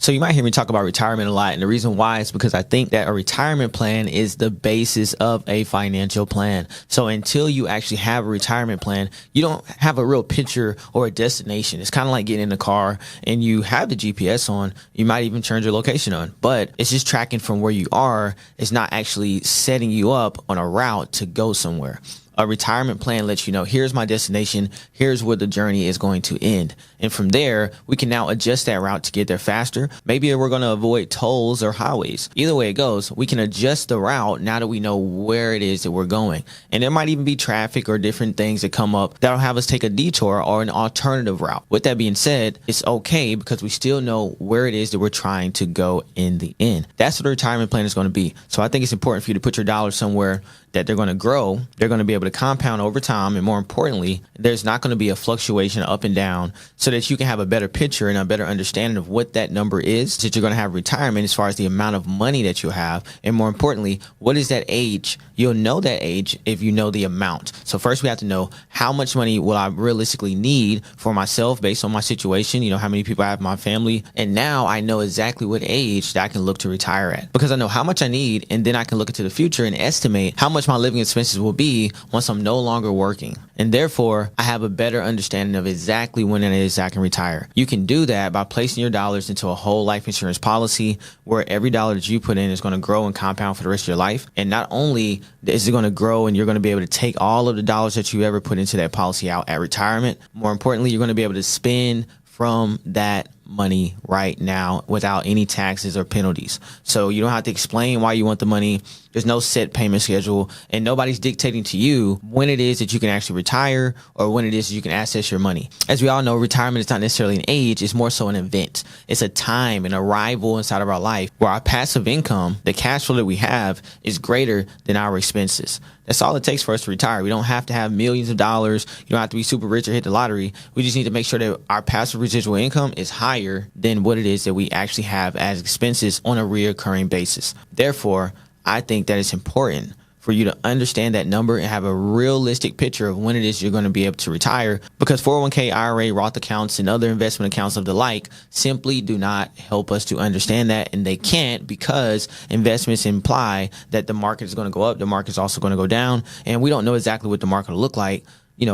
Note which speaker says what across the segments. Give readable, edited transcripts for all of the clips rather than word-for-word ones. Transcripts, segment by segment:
Speaker 1: So you might hear me talk about retirement a lot. And the reason why is because I think that a retirement plan is the basis of a financial plan. So until you actually have a retirement plan, you don't have a real picture or a destination. It's kind of like getting in the car and you have the GPS on. You might even turn your location on, but it's just tracking from where you are. It's not actually setting you up on a route to go somewhere. A retirement plan lets you know, here's my destination, here's where the journey is going to end. And from there, we can now adjust that route to get there faster. Maybe we're going to avoid tolls or highways. Either way it goes, we can adjust the route now that we know where it is that we're going. And there might even be traffic or different things that come up that'll have us take a detour or an alternative route. With that being said, it's okay because we still know where it is that we're trying to go in the end. That's what a retirement plan is going to be. So I think it's important for you to put your dollars somewhere that they're going to grow, they're going to be able to compound over time, and more importantly, there's not going to be a fluctuation up and down, so that you can have a better picture and a better understanding of what that number is that you're going to have retirement as far as the amount of money that you have, and more importantly, what is that age? You'll know that age if you know the amount. So first we have to know how much money will I realistically need for myself based on my situation, how many people I have in my family, and now I know exactly what age that I can look to retire at, because I know how much I need, and then I can look into the future and estimate how much my living expenses will be once I'm no longer working. And therefore, I have a better understanding of exactly when it is I can retire. You can do that by placing your dollars into a whole life insurance policy where every dollar that you put in is going to grow and compound for the rest of your life. And not only is it going to grow and you're going to be able to take all of the dollars that you ever put into that policy out at retirement, more importantly, you're going to be able to spend from that money right now without any taxes or penalties. So you don't have to explain why you want the money. There's no set payment schedule, and nobody's dictating to you when it is that you can actually retire or when it is that you can access your money. As we all know, retirement is not necessarily an age, it's more so an event. It's a time, an arrival inside of our life where our passive income, the cash flow that we have, is greater than our expenses. That's all it takes for us to retire. We don't have to have millions of dollars. You don't have to be super rich or hit the lottery. We just need to make sure that our passive residual income is higher than what it is that we actually have as expenses on a reoccurring basis. Therefore, I think that it's important for you to understand that number and have a realistic picture of when it is you're going to be able to retire, because 401k, IRA, Roth accounts, and other investment accounts of the like simply do not help us to understand that, and they can't, because investments imply that the market is going to go up, the market is also going to go down, and we don't know exactly what the market will look like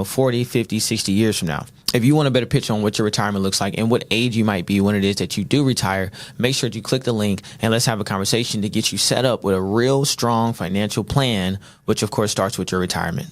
Speaker 1: 40, 50, 60 years from now. If you want a better picture on what your retirement looks like and what age you might be when it is that you do retire, make sure that you click the link and let's have a conversation to get you set up with a real strong financial plan, which of course starts with your retirement.